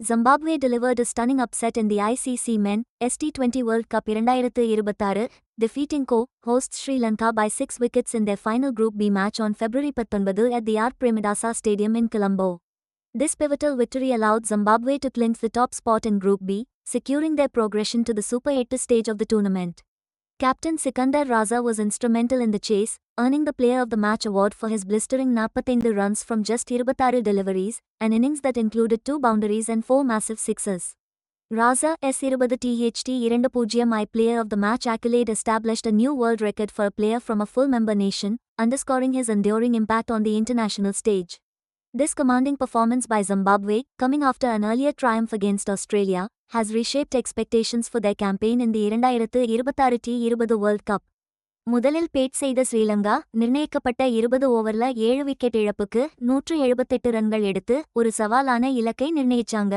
Zimbabwe delivered a stunning upset in the ICC Men T20 World Cup 2026, defeating co-hosts Sri Lanka by 6 wickets in their final Group B match on February 19 at the R. Premadasa Stadium in Colombo. This pivotal victory allowed Zimbabwe to clinch the top spot in Group B, securing their progression to the Super 8 stage of the tournament. Captain Sikandar Raza was instrumental in the chase, earning the Player of the Match award for his blistering 45 runs from just 26 deliveries, an innings that included 2 boundaries and 4 massive sixes. Raza's 20 THT-20 Player of the Match accolade established a new world record for a player from a full-member nation, underscoring his enduring impact on the international stage. This commanding performance by Zimbabwe, coming after an earlier triumph against Australia, has reshaped expectations for their campaign in the 2026 T20 World Cup. முதலில் bad செய்த ஸ்ரீலங்கா, நிர்ணயிக்கப்பட்ட 20 ஓவர்ல 7 wicket இழப்புக்கு 178 ரன்கள் எடுத்து ஒரு சவாலான இலக்கை நிர்ணயிச்சாங்க.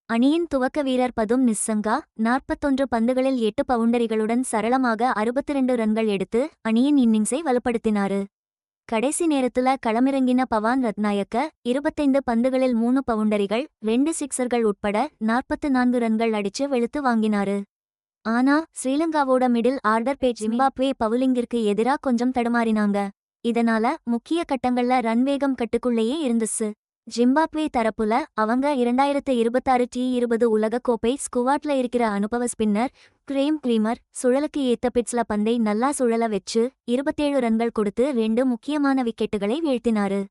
அணியின் துவக்க வீரர் பதும் நிஸ்ஸங்கா 41 பந்துகளில் 8 பவுண்டரிகளுடன் சரளமாக 62 ரன்கள் எடுத்து அணியின் இன்னிங்ஸை வலுப்படுத்தினாரு. கடைசி நேரத்துல களமிறங்கின பவான் ரத்நாயக்க 25 பந்துகளில் 3 பவுண்டரிகள் 2 சிக்ஸர்கள் உட்பட 44 ரன்கள் அடிச்சு வெளுத்து வாங்கினாரு. ஆனா ஸ்ரீலங்காவோட மிடில் ஆர்டர் பேட் ஜிம்பாப்வே பவுலிங்கிற்கு எதிரா கொஞ்சம் தடுமாறினாங்க. இதனால முக்கிய கட்டங்கள்ல ரன் வேகம் கட்டுக்குள்ளேயே இருந்துச்சு. ஜிம்பாப்வே தரப்புல அவங்க 2026 T20 உலகக்கோப்பை ஸ்குவாட்ல இருக்கிற அனுபவ ஸ்பின்னர் கிரேம் கிரீமர் சுழலுக்கு ஏத்த பிட்ஸ்ல பந்தை நல்லா சுழல வச்சு 27 ரன்கள் கொடுத்து 2 முக்கியமான விக்கெட்டுகளை வீழ்த்தினாரு.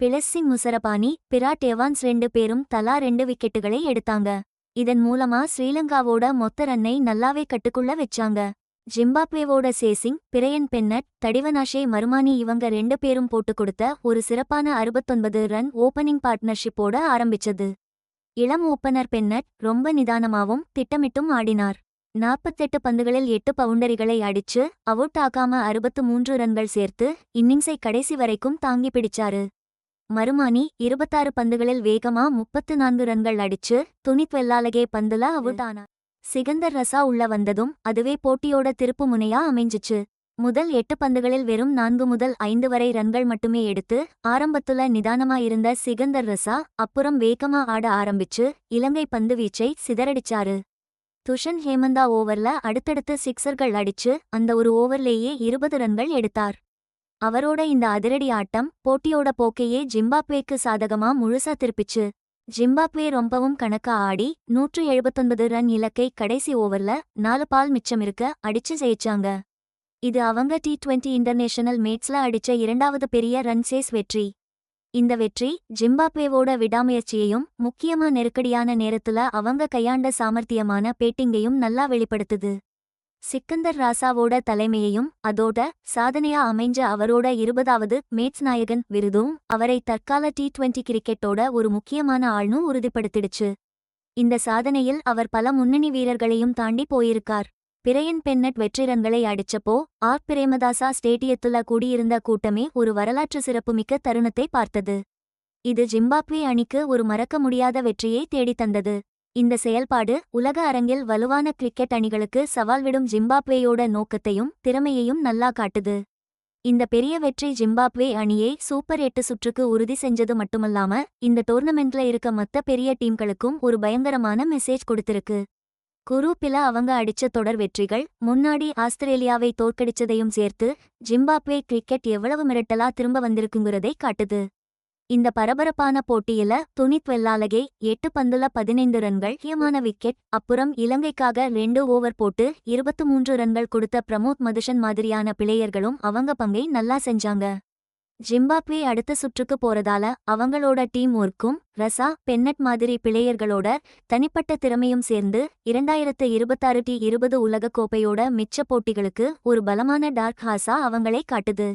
பிளஸ்ஸிங் முசரபானி, பிராட் எவான்ஸ் 2 பேரும் தலா 2 விக்கெட்டுகளை எடுத்தாங்க. இதன் மூலமா ஸ்ரீலங்காவோட மொத்த ரன்னை நல்லாவே கட்டுக்குள்ள வச்சாங்க. ஜிம்பாப்வேவோட சேசிங், பிரையன் பென்னட், தடிவனாஷே மருமானி இவங்க 2 பேரும் போட்டு கொடுத்த ஒரு சிறப்பான 69 ரன் ஓப்பனிங் பார்ட்னர்ஷிப்போட ஆரம்பிச்சது. இளம் ஓப்பனர் பென்னட் ரொம்ப நிதானமாவும் திட்டமிட்டும் ஆடினார். 48 பந்துகளில் 8 பவுண்டரிகளை அடிச்சு அவுட் ஆகாம 63 ரன்கள் சேர்த்து இன்னிங்ஸை கடைசி வரைக்கும் தாங்கி பிடிச்சாரு. மருமானி 26 பந்துகளில் வேகமா 34 ரன்கள் அடிச்சு துனித் வெல்லாலகே பந்துல அவுட் ஆனார். சிகந்தர் ரசா உள்ள வந்ததும் அதுவே போட்டியோட திருப்பு முனையா அமைஞ்சிச்சு. முதல் 8 பந்துகளில் வெறும் 4 முதல் 5 வரை ரன்கள் மட்டுமே எடுத்து ஆரம்பத்துல நிதானமா இருந்த சிகந்தர் ரசா அப்புறம் வேகமா ஆட ஆரம்பிச்சு இலங்கை பந்து வீச்சை சிதறடிச்சாரு. துஷன் ஹேமந்தா ஓவர்ல அடுத்தடுத்து சிக்ஸர்கள் அடிச்சு அந்த ஒரு ஓவர்லேயே 20 ரன்கள் எடுத்தார். அவரோட இந்த அதிரடி ஆட்டம் போட்டியோட போக்கையே ஜிம்பாப்வேக்கு சாதகமா முழுசா திருப்பிச்சு. ஜிம்பாப்வே ரொம்பவும் கணக்கா ஆடி 179 ரன் இலக்கை கடைசி ஓவர்ல 4 பால் மிச்சமிருக்க அடிச்சு ஜெயிச்சாங்க. இது அவங்க T20 இன்டர்நேஷனல் மேட்ஸ்ல அடிச்ச 2வது பெரிய ரன் சேஸ் வெற்றி. இந்த வெற்றி ஜிம்பாப்வேவோட விடாமுயற்சியையும் முக்கியமா நெருக்கடியான நேரத்துல அவங்க கையாண்ட சாமர்த்தியமான பேட்டிங்கையும் நல்லா வெளிப்படுத்துது. சிக்கந்தர் ராசாவோட தலைமையையும் அதோட சாதனையா அமைஞ்ச அவரோட 20வது மேட்ஸ் நாயகன் விருதும் அவரை தற்கால T20 கிரிக்கெட்டோட ஒரு முக்கியமான ஆள்னு உறுதிப்படுத்திடுச்சு. இந்த சாதனையில் அவர் பல முன்னணி வீரர்களையும் தாண்டி போயிருக்கார். பிரையன் பென்னட் வெற்றி ரன்களை அடிச்சப்போ ஆர். பிரேமதாசா ஸ்டேடியத்துல கூடியிருந்த கூட்டமே ஒரு வரலாற்று சிறப்புமிக்க தருணத்தை பார்த்தது. இது ஜிம்பாப்வே அணிக்கு ஒரு மறக்க முடியாத வெற்றியை தேடித்தந்தது. இந்த செயல்பாடு உலக அரங்கில் வலுவான கிரிக்கெட் அணிகளுக்கு சவால் விடும் ஜிம்பாப்வேயோட நோக்கத்தையும் திறமையையும் நல்லா காட்டுது. இந்த பெரிய வெற்றி ஜிம்பாப்வே அணியை சூப்பர் 8 சுற்றுக்கு உறுதி செஞ்சது மட்டுமல்லாம இந்த டோர்னமெண்ட்ல இருக்க மத்த பெரிய டீம்களுக்கும் ஒரு பயங்கரமான மெசேஜ் கொடுத்திருக்கு. குரூப்பில அவங்க அடிச்ச தொடர் வெற்றிகள் முன்னாடி ஆஸ்திரேலியாவை தோற்கடிச்சதையும் சேர்த்து ஜிம்பாப்வே கிரிக்கெட் எவ்வளவு மிரட்டலா திரும்ப வந்திருக்குங்கிறதை காட்டுது. இந்த பரபரப்பான போட்டியில துனித் வெல்லாலகே 8 பந்துல 15 ரன்கள் முக்கியமான விக்கெட், அப்புறம் இலங்கைக்காக 2 ஓவர் போட்டு 23 ரன்கள் கொடுத்த பிரமோத் மதுஷன் மாதிரியான பிளேயர்களும் அவங்க பங்கை நல்லா செஞ்சாங்க. ஜிம்பாப்வே அடுத்த சுற்றுக்கு போறதால அவங்களோட டீம் ஒர்க்கும் ரசா, பென்னட் மாதிரி பிளேயர்களோட தனிப்பட்ட திறமையும் சேர்ந்து 2026 T20 உலகக்கோப்பையோட மிச்ச போட்டிகளுக்கு ஒரு பலமான டார்க் ஹார்ஸா அவங்களை காட்டுது.